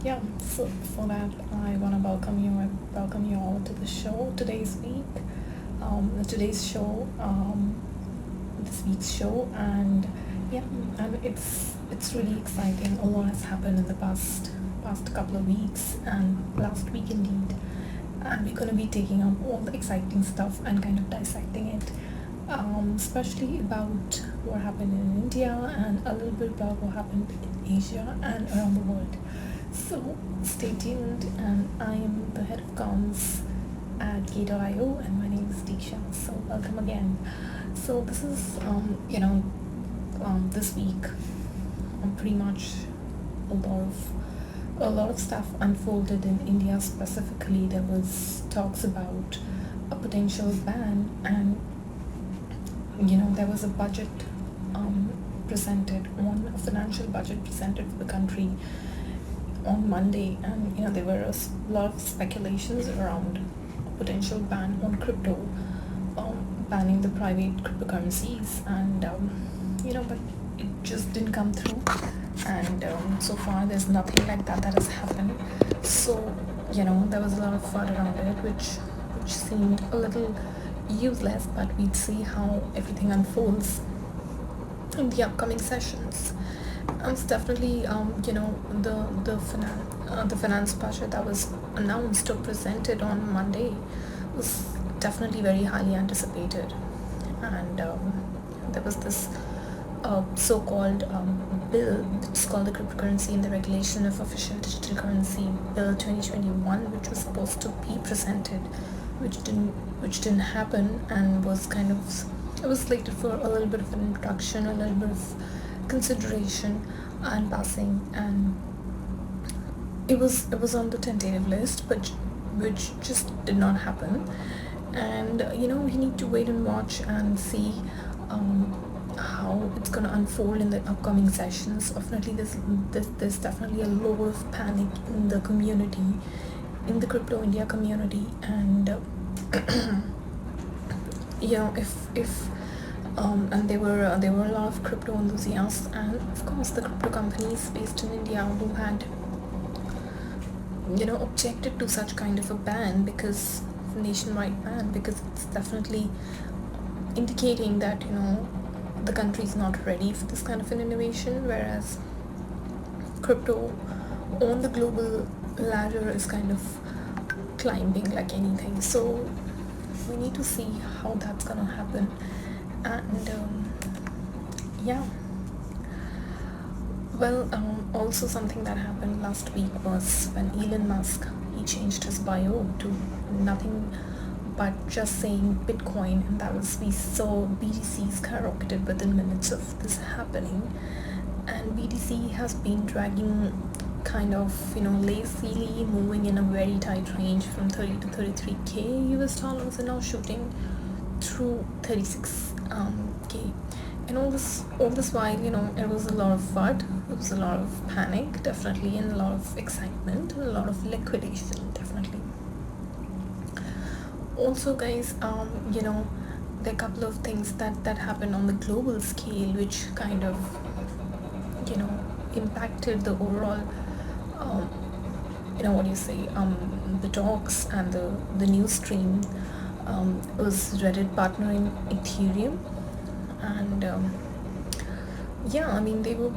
Yeah, so before that, I want to welcome you all to the show today's week. Today's show, this week's show, and yeah, and it's really exciting. A lot has happened in the past couple of weeks and last week indeed, and we're gonna be taking up all the exciting stuff and kind of dissecting it, especially about what happened in India and a little bit about what happened in Asia and around the world. So stay tuned, and I am the head of comms at Govt.io, and my name is Diksha. So welcome again. So this is this week, pretty much a lot of stuff unfolded in India. Specifically, there was talks about a potential ban, and there was a budget presented, a financial budget presented for the country on Monday, and there were a lot of speculations around a potential ban on crypto, banning the private cryptocurrencies, and but it just didn't come through, and so far there's nothing like that has happened. So there was a lot of FUD around it, which seemed a little useless, but we'd see how everything unfolds in the upcoming sessions. It's definitely the finance budget that was announced or presented on Monday was definitely very highly anticipated, and there was this so-called bill, which is called the Cryptocurrency and the Regulation of Official Digital Currency Bill 2021, which was supposed to be presented, which didn't happen, and it was slated for a little bit of an introduction, a little bit of consideration and passing, and it was on the tentative list, but which just did not happen. And we need to wait and watch and see how it's going to unfold in the upcoming sessions. Definitely there's definitely a lot of panic in the community, in the crypto India community, and if and there were a lot of crypto enthusiasts, and of course the crypto companies based in India who had objected to such kind of a ban, because nationwide ban, because it's definitely indicating that the country is not ready for this kind of an innovation, whereas crypto on the global ladder is kind of climbing like anything. So we need to see how that's gonna happen. And also something that happened last week was when Elon Musk, he changed his bio to nothing but just saying Bitcoin, and we saw BTC skyrocketed within minutes of this happening. And BTC has been dragging kind of lazily, moving in a very tight range from 30 to 33k US dollars, and now shooting through 36k. And all this while, it was a lot of FUD, it was a lot of panic, definitely, and a lot of excitement, and a lot of liquidation, definitely. Also, guys, there are a couple of things that happened on the global scale, which kind of impacted the overall the talks and the news stream. Was Reddit partnering Ethereum, and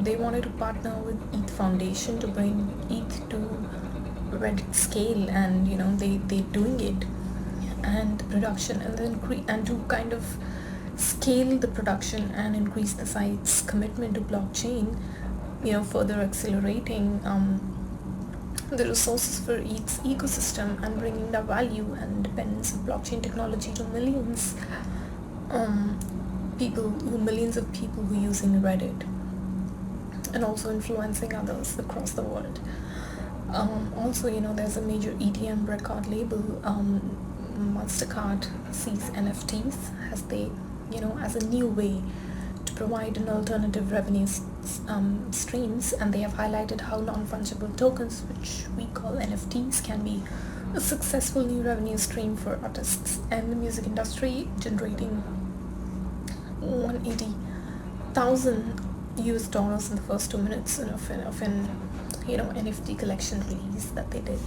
they wanted to partner with ETH Foundation to bring ETH to Reddit scale, and they're doing it, and the production, and then and to kind of scale the production and increase the site's commitment to blockchain, further accelerating the resources for ETH's ecosystem, and bringing the value and dependence of blockchain technology to millions of people who are using Reddit, and also influencing others across the world. Also, there's a major EDM record label, Mastercard, sees NFTs as a new way to provide an alternative revenue streams, and they have highlighted how non-fungible tokens, which we call NFTs, can be a successful new revenue stream for artists and the music industry, generating 180,000 US dollars in the first 2 minutes of an NFT collection release that they did.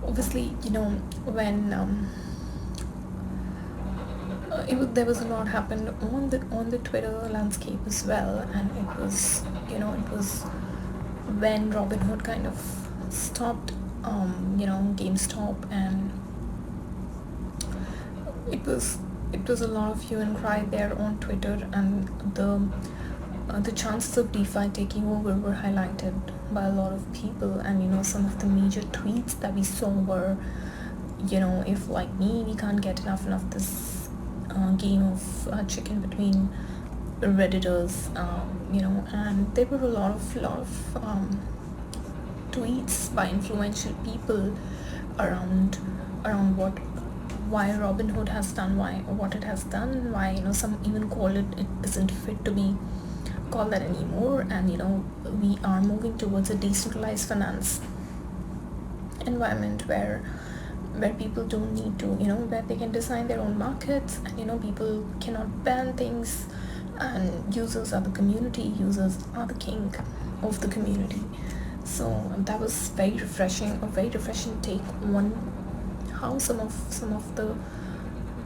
Obviously, when there was a lot happened on the Twitter landscape as well, and it was when Robinhood kind of stopped GameStop, and it was a lot of hue and cry there on Twitter, and the chances of DeFi taking over were highlighted by a lot of people, and some of the major tweets that we saw were, if like me, we can't get enough of this game of chicken between Redditors, and there were a lot of tweets by influential people around why Robinhood has done what it has done, why some even call it isn't fit to be called that anymore, and we are moving towards a decentralized finance environment where people don't need to where they can design their own markets, and people cannot ban things, and users are the community, users are the king of the community. So that was a very refreshing take on how some of the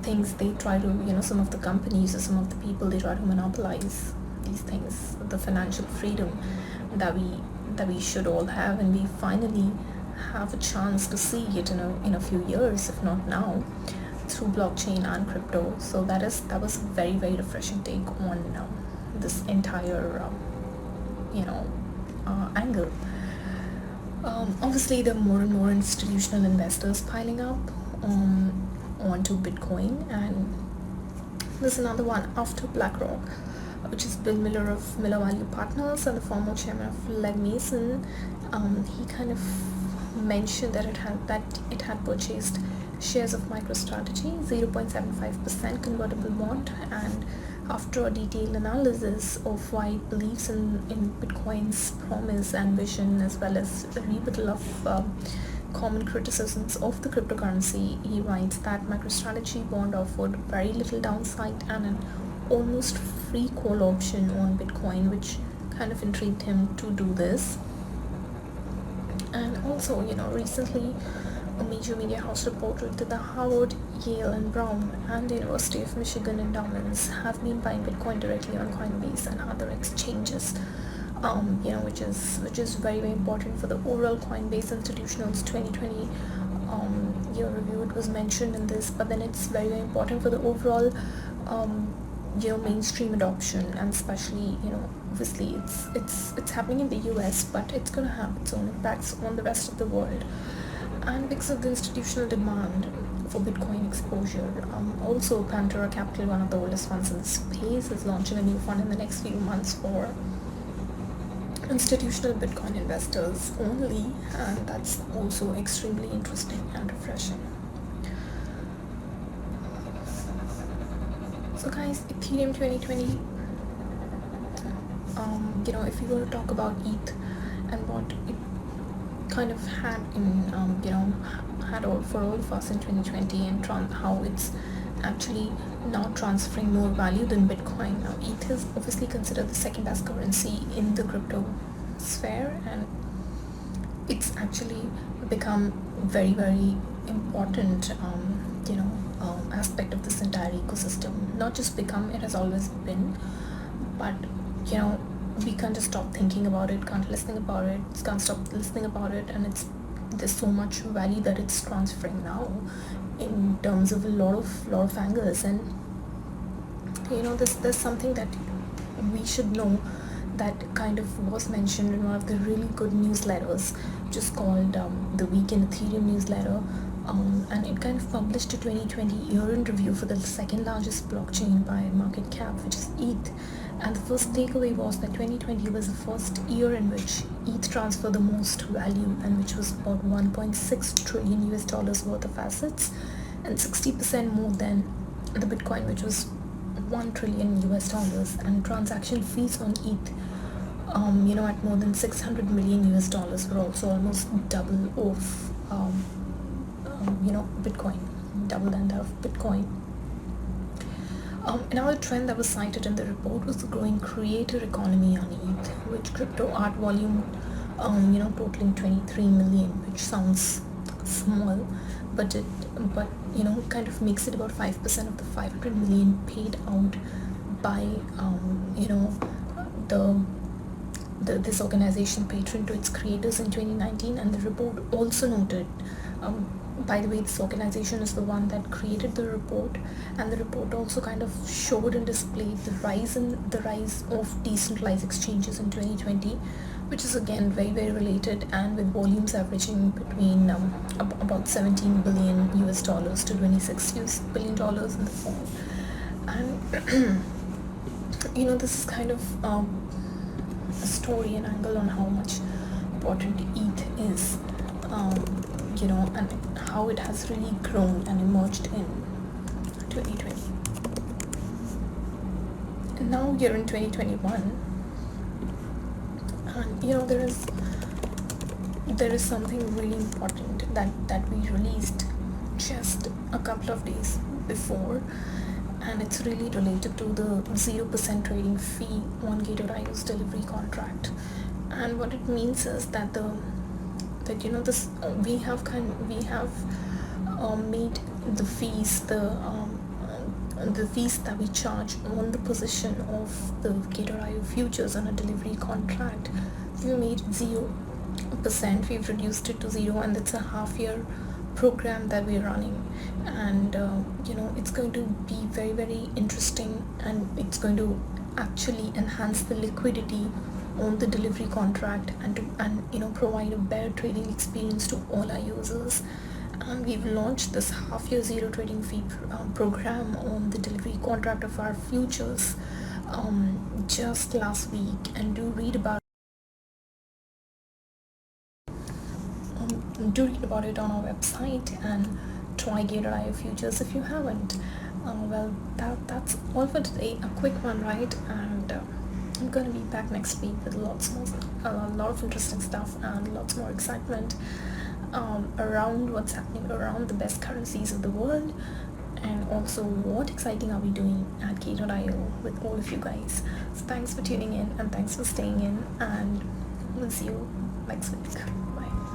things they try to some of the companies or some of the people, they try to monopolize these things, the financial freedom that we should all have, and we finally have a chance to see it in a few years, if not now, through blockchain and crypto. So that was a very refreshing take on this entire angle. Obviously, there are more and more institutional investors piling up onto Bitcoin, and there's another one after BlackRock, which is Bill Miller of Miller Value Partners and the former chairman of Legg Mason. He kind of mentioned that it had purchased shares of MicroStrategy, 0.75% convertible bond, and after a detailed analysis of why it believes in Bitcoin's promise and vision, as well as a rebuttal of common criticisms of the cryptocurrency, he writes that MicroStrategy bond offered very little downside and an almost free call option on Bitcoin, which kind of intrigued him to do this. And also, recently a major media house reported that the Howard, Yale, and Brown and the University of Michigan endowments have been buying Bitcoin directly on Coinbase and other exchanges, which is very important for the overall Coinbase Institutional's 2020 year review. It was mentioned in this, but then it's very important for the overall mainstream adoption, and especially obviously it's happening in the US, but it's going to have its own impacts on the rest of the world. And because of the institutional demand for Bitcoin exposure, also Pantera Capital, one of the oldest funds in the space, is launching a new fund in the next few months for institutional Bitcoin investors only, and that's also extremely interesting and refreshing. So guys, Ethereum 2020, if we were to talk about ETH and what it kind of had had all for all of us in 2020, and how it's actually now transferring more value than Bitcoin. Now, ETH is obviously considered the second best currency in the crypto sphere, and it's actually become very important aspect of this entire ecosystem. Not just become, it has always been, but we can't just stop thinking about it, can't stop listening about it, and there's so much value that it's transferring now in terms of a lot of angles. And there's something that we should know that kind of was mentioned in one of the really good newsletters, which is called the Week in Ethereum newsletter, and it kind of published a 2020 year-end review for the second largest blockchain by market cap, which is ETH. And the first takeaway was that 2020 was the first year in which ETH transferred the most value, and which was about $1.6 trillion worth of assets, and 60% more than the Bitcoin, which was $1 trillion, and transaction fees on ETH at more than $600 million were also almost double of Bitcoin, double than that of Bitcoin. Another trend that was cited in the report was the growing creator economy on ETH, which crypto art volume totaling 23 million, which sounds small, but kind of makes it about 5% of the 500 million paid out by this organization patron to its creators in 2019. And the report also noted, by the way, this organization is the one that created the report, and the report also kind of showed and displayed the rise of decentralized exchanges in 2020, which is again very very related, and with volumes averaging between about 17 billion US dollars to 26 billion dollars in the fall. And this is kind of a story and angle on how much important ETH is, and how it has really grown and emerged in 2020. And now we're in 2021, and there is something really important that we released just a couple of days before, and it's really related to the 0% trading fee on Gate.io's delivery contract. And what it means is that we have made the fees that we charge on the position of the Gate.io futures on a delivery contract. We made 0%. We've reduced it to 0, and it's a half-year program that we're running. And it's going to be very very interesting, and it's going to actually enhance the liquidity on the delivery contract, and provide a better trading experience to all our users. And we've launched this half-year zero trading fee program on the delivery contract of our futures just last week. And do read about it on our website, and try Gate.io futures if you haven't. Well, that's all for today. A quick one, right? And I'm gonna be back next week with a lot of interesting stuff and lots more excitement around what's happening around the best currencies of the world, and also what exciting are we doing at Gate.io with all of you guys. So thanks for tuning in, and thanks for staying in, and we'll see you next week.